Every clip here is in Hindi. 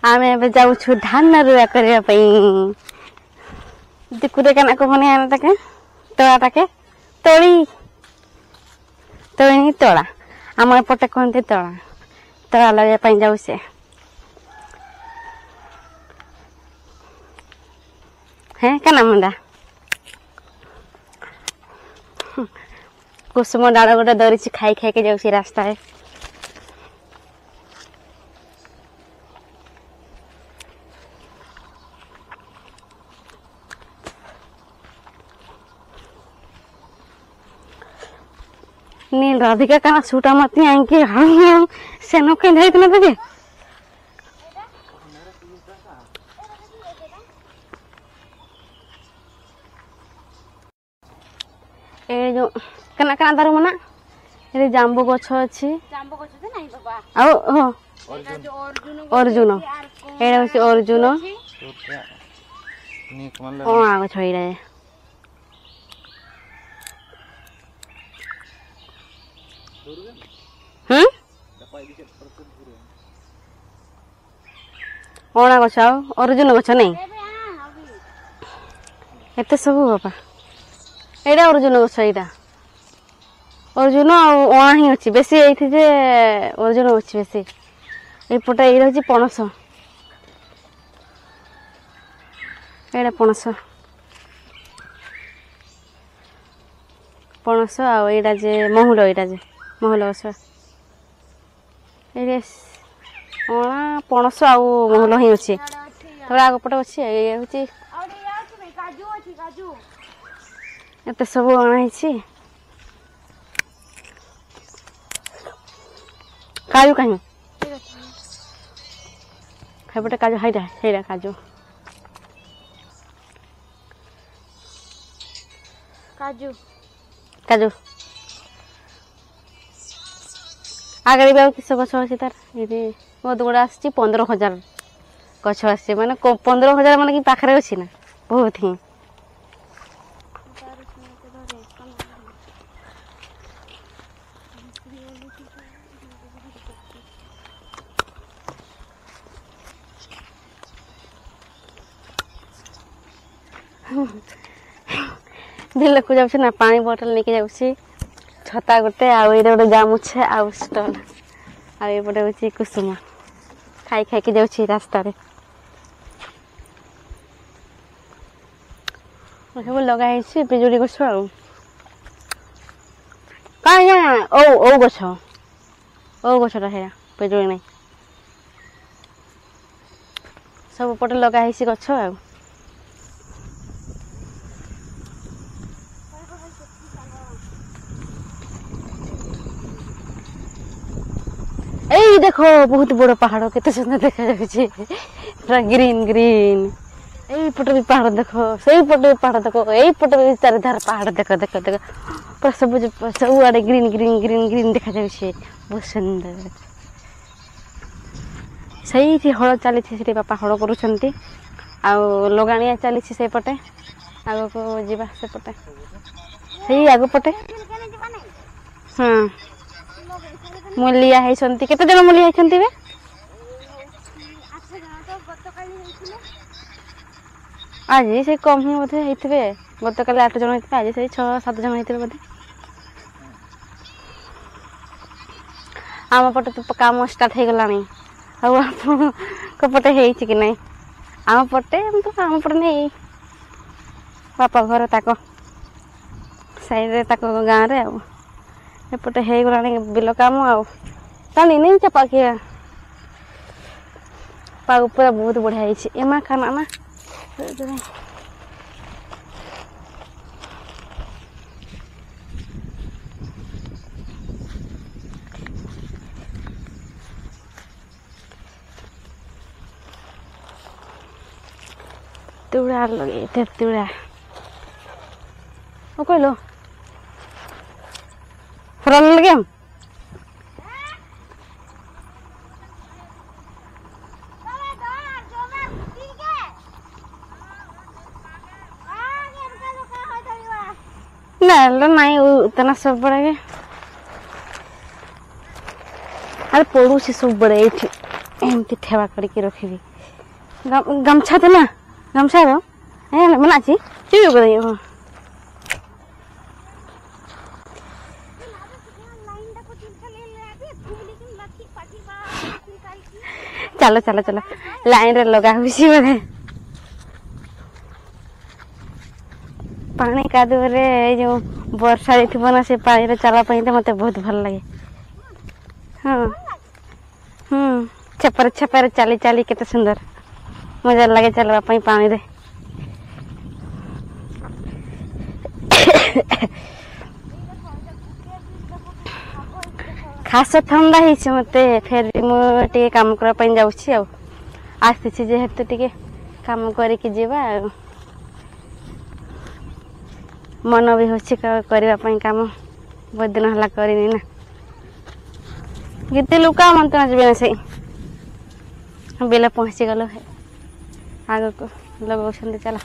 आम ए जाऊँ धान रुआ करने दिकुरे काना को बने आने तके तोड़ा तके तोड़ी तोड़ी तोड़ा आम एपटे कहते तोड़ा तोड़ा लगे जाऊ से है काना मुंडा कुसुम डाल गोटे धरी खाई खाई के जाऊँ रास्ता है नील राधिका का सूटा मत आंके से नो कहीं धाई तना तके ए जो कना कना दारू मना ए जांबू गछ अछि जांबू गछ ते नाही बाबा आ हो अर्जुन ए होछि अर्जुन नी कमल ओ आ गछ इरे ओणा गछ अर्जुन गछ नहीं एते सब बापा एटा अर्जुन गछ एटा अर्जुन ओणा ही अच्छी बेसी एथि जे अर्जुन अच्छी बेसी एपटे ये रही पणस एटा पणस पणस आईटा जे महुल एटा जे महल गछ ये अणा पणस आउ महल ही अच्छे थोड़ा आग पटे अच्छे ये हूँ एत सब अणाई काजू कहीं खापटे काजू हाईटा काजू काजू काजू आगे भी किस गछ अच्छी तार ये बहुत गुड़ा आसी 15,000 गछ आसी माने 15,000 माने कि पाखरे अच्छी ना बहुत ही बिल को जाऊँ ना पानी बोतल लेके जाऊँ छता गोटे आईटे गोटे गामुछे आउ स्टल आईपटे हूँ कुसुम खाई खाई के जाऊँ रास्ता सब लगे पिजुड़ी गछ कहीं ओ गछ ओ गछटा है पिजुड़ी नहीं सब पटे लगे गछ आ ए देखो बहुत बड़ पहाड़ केते सुंदर देखा जाउछि पूरा ग्रीन ग्रीन ए पटे भी पहाड़ देखो सही पटे भी पहाड़ देखो ए पटे भी चार धार पहाड़ देखो देखो देखो पूरा सब आड़े ग्रीन ग्रीन ग्रीन ग्रीन देखा जाउछि बहुत सुंदर सही हल चली बापा हल करुछंती आ लगाणिया चली से पटे आगो को जीवा से पटे सही आगो पटे हाँ मूलिया होती केते जन मूलिया होती बे आज से कम ही बोधे होते गत काली 8 जन होते आज से 6-7 जन होते बोधे आम पटे तो काम स्टार्ट हो गला आपटे हो कि नहीं आम पटे तो आम पटे नहीं बापा घर ताक साइड गाँव रे एपटे हो गला बिल काम आनी नहीं चपा किया पाग पूरा बहुत बढ़िया एमा खाना ना तुड़ा लगे तुड़ा ओ कहलो फरल लगे नहीं उतना सब बड़ा के अरे पड़ू से सब बड़े एमती ठेवा करके रखी गमछा तो ना गमछा दो ए मना ची चुयो कर यो चलो चलो चलो लाइन रे लगा हुई बोले पानी कादुअ रे जो वर्षा थी ना से पानी रे चला पाई तो मते बहुत भल लगे हाँ छपर छपर चली चली केते सुंदर मजा लगे चलवा पाई पानी रे खास ठंडा ही मते फिर मुझे काम करने जाऊँगी आसी जेहेतु टे काम करके जीवा मन भी होची करने काम बहुत दिन है करनी ना गीते लुका मन तो नजबे से बेले पहुँची गलो है आग को लगा चला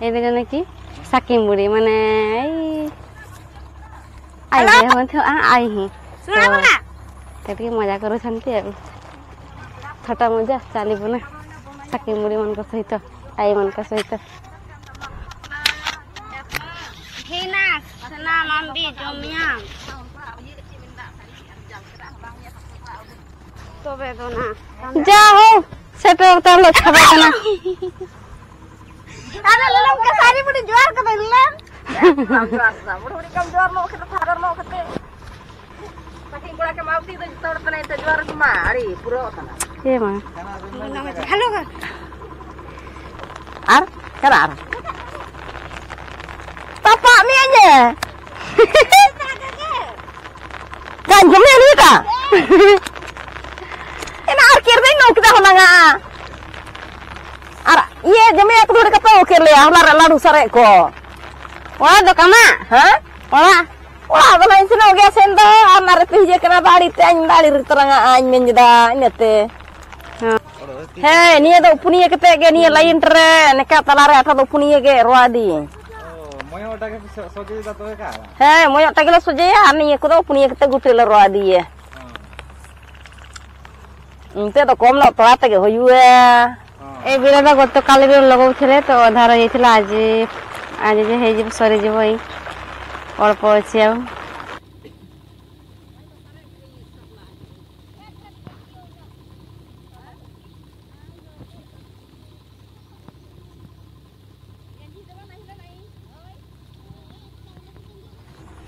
जन कि साकिम बुढ़ी माने आई आई ही तो मजा कर थटा मजा चलो ना साकिम बुढ़ी मान सहित आई मान सहित जा हो सेटो तो छबा ना अरे ललम के सारी बुढ़ी जोर कर देला बुढ़ी कम जोर लो के थारर लो के पटी गोड़ा के माउती तो तोड़ पने तो जोर के मारी पूरा होता ए मां हेलो आर करा आर पापा मी आजे kan jeme ni ka ena ar kir dei no kita honanga ar ye jeme aku udah kata okir le ahlar ladu sare ko wala do kama ha wala do lain sino ge sendo anar pije kena bari tang dali teranga an menjeda inete he ni do puniye kete ge ni lain tre neka talare atha do puniye ge roadi moyo take soje da to ka he moyo take lo soje ya ani ko do puniye kete gutte le roadi ye inte to kom lo to ate ge hoyue ए बिरादा गत काली रे लगाउथिले तो आधार होइथिला आज आज जे हे जे सरी जेबो ई अल्प अछि आ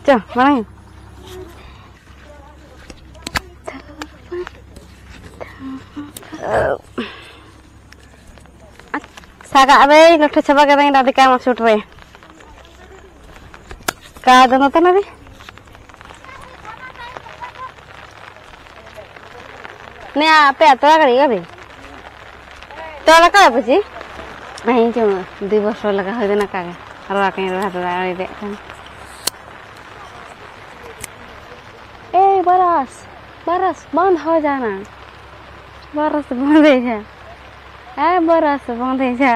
च माने सागा अबे लठ छबा के रंग दादी काम छूट रहे का दोनों तो ना रे ने पे तो करी अबे तो लगा बजी नहीं जो 2 वर्ष लगा हो देना का रवा के रहा दे ए बरस बरस बंद हो जाना बरस बंद है ए बरस बंद है जा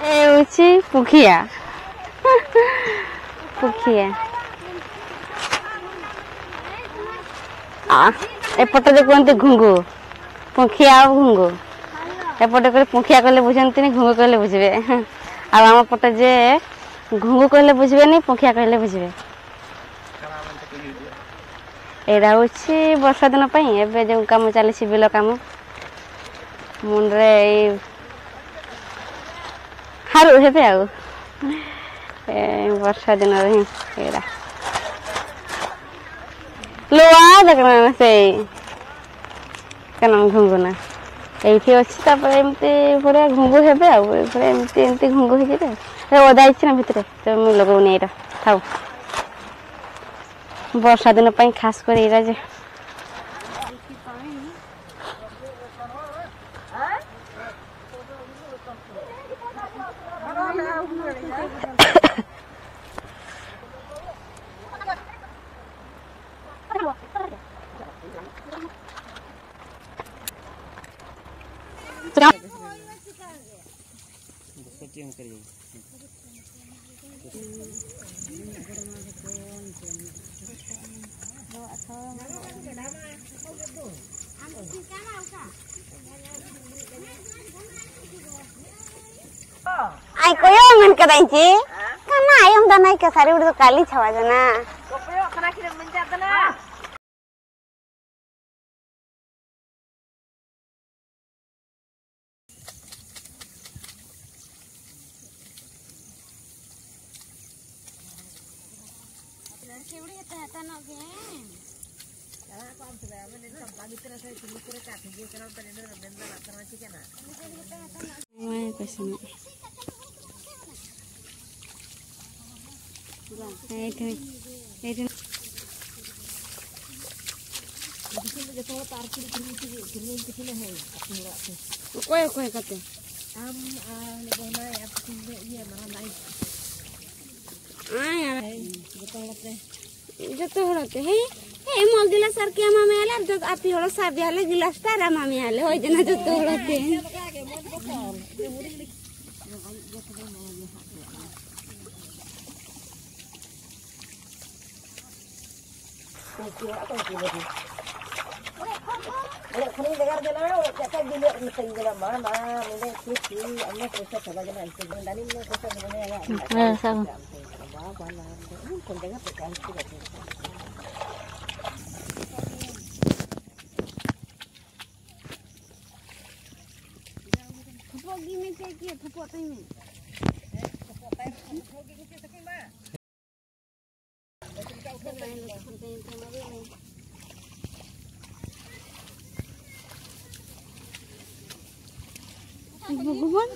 ए उची पुखिया पुखिया आ एपटे जो कहते घुंगु पुखिया और घुंगु एपटे कर पुखिया कहले बुझंती नहीं घुंगु कहले बुझबे आ हम पटे जे घुंगु कहले बुझबे नहीं पुखिया कहले बुझबे एडा होछि वर्षा दिन पई एबे जो काम चली बिल काम मुंडरे हारू हेबे आ वर्षा दिन रही एडा लोआ देखना से कनम घुंगुना এইଠି ଅଛି ତାପରେ ଏମିତି ପୁରା ଘୁଙ୍ଗୁ ହେବେ ଆଉ ପୁରା ଏମିତି ଘୁଙ୍ଗୁ ହେଇଯିବେ ଓଦା ହେଇଛି ନା ଭିତରେ ତ ମୁଁ ଲଗଉନି ଏଇଟା ଥାଉ ବର୍ଷା ଦିନ ପାଇଁ ଖାସ କରି ଏଇଟା ଯେ आई कोयो मन करायची का नाही आमदा नाही का सारी उडतो काली छवाजा ना कोपयो खना खिर मन जात ना केवढी येत आता ना गे त्याला काम सुद्धा म्हणजे संपा मित्र असाय तुम्ही करे काठी जे कराव तरी रबेंदा नाचनाची के ना मैं कैसे नहीं कोई करते जत होते हे मो गिलास सर के मामे आले जब आपी होलो साबी आले गिलास तारा मामे आले होय जना जत होते भगवान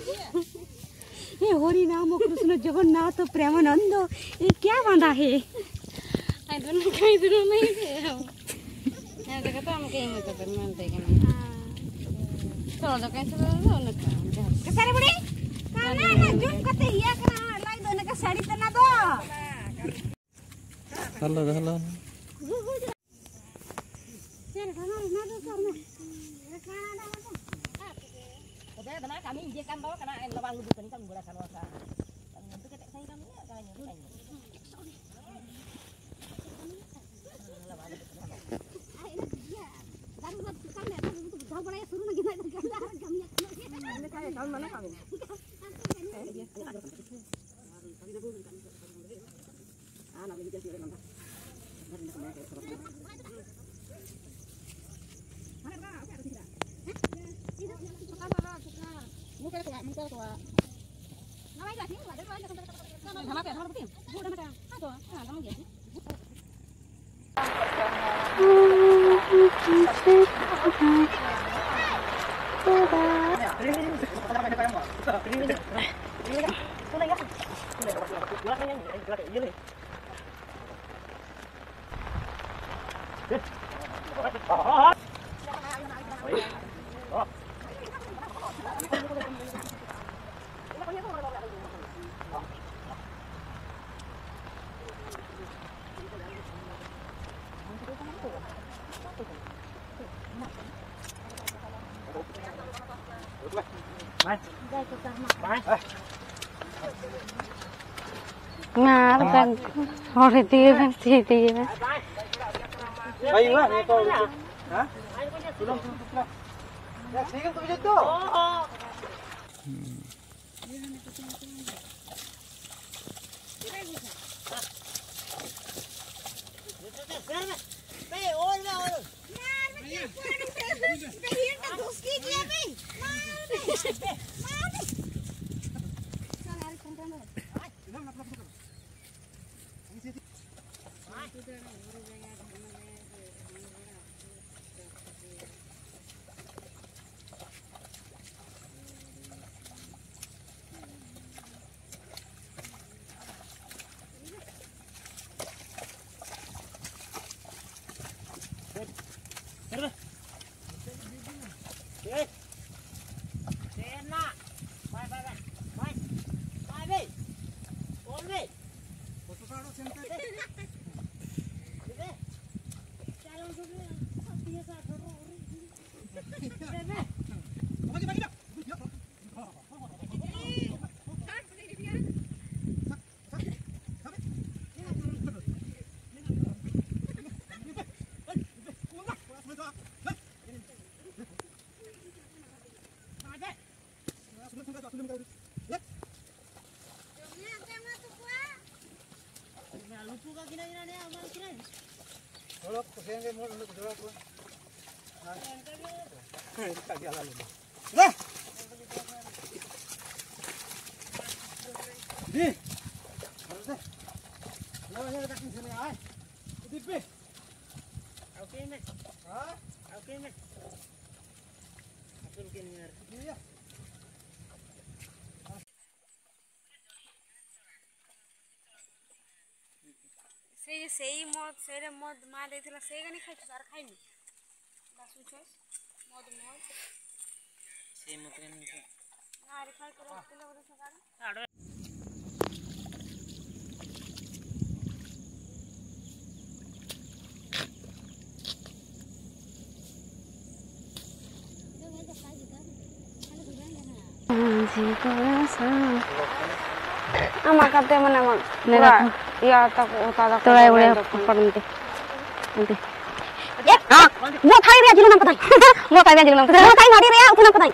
हे हरि नाम कृष्ण जगन्नाथ प्रेमानंद ये क्या बांधा है आई डोंट नो कहीं दूर नहीं है यार देखो तो हम कहीं में तो मिलते कि नहीं चलो तो कैसे लो ना सारे बड़े ना ना जुम करते हिया करा लाई दोने का साड़ी तना दो हेलो हेलो चल खाना ना दो करना खाना ना benar kami injekan bawa karena lubang lubang ini kan gula kanwasa. Itu ketek saya kami ya kayaknya. Ngar kan ore diye ben diye. Ayo lah ni kau. Hah? Belum. Ya, sini tu begitu. Oh. ସେଇ ମଦ ସେଇରେ ମଦ ମା ଦେଇଥିଲା ସେଇ ଗାନି ଖାଇଛୁ ତାର ଖାଇନି ବାସୁଛସ୍ ମଦ ସେଇ ମଦ ଗାନି ଆରେ ଖାଇ କରି ରଖିଲେ ଗୋଟେ ସକାଳେ ama kate mana mang iya tak utada তোরা এবারে পড়তে nanti mo thai ria jilu nam patai mo thai ria jilu nam patai mo thai mari ria utu nam patai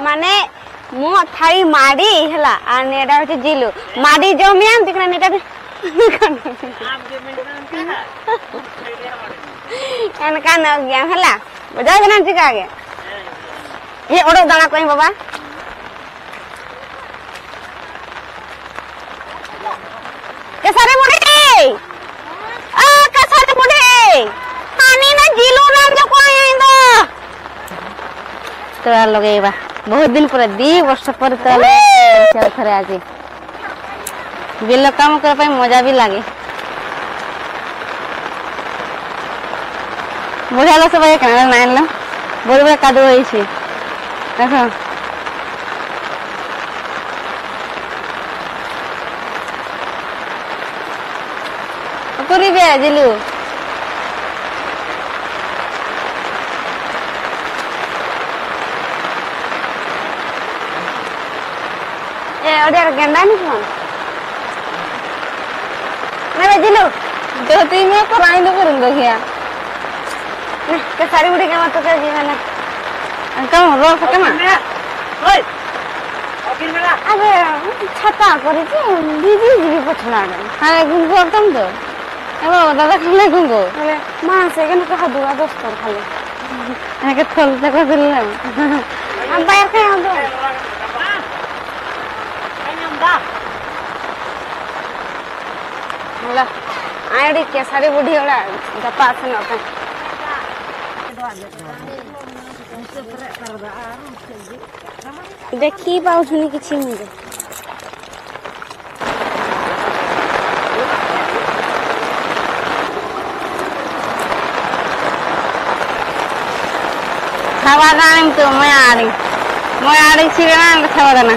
মানে mo thai mari hela an eta hoche jilu mari jomian tikna neta kan kan gya hela bajai bana chika ge ye odo dana koi baba kesare mudi kesare mudi ani na jilu nam jo ko ayin তোরা লগাইবা বহুত দিন পরে 2 বর্ষ পরে তোরা থরে আজি বিল কাম করা পাই মজা বি লাগে বড়িয়া লাগছে ভাই কেন না আনলা বড় বড় কাদু হইছে দেখো করিবে জিলু Udah ganda nih kan? Nah, jilu, jadi timnya kurang itu kurang gak ya? Nah, kesari udah kamu tuh kayak gimana? Kamu roll pakai mana? Woi, oke mana? Ada छाता करी थी दीदी जी पछला हां गुंगो तुम तो हेलो दादा खाले गुंगो अरे मां से कने कहा दुआ दोस्तर खाले एके थल तक दिले हम बाहर के हम दो होला आयडी के सारी बुढ़ी होला गप्पा से न अपन देखी पाउछनी किछि मुझे खावा दाम तो मैं आड़ी छिरे ना खावा दाना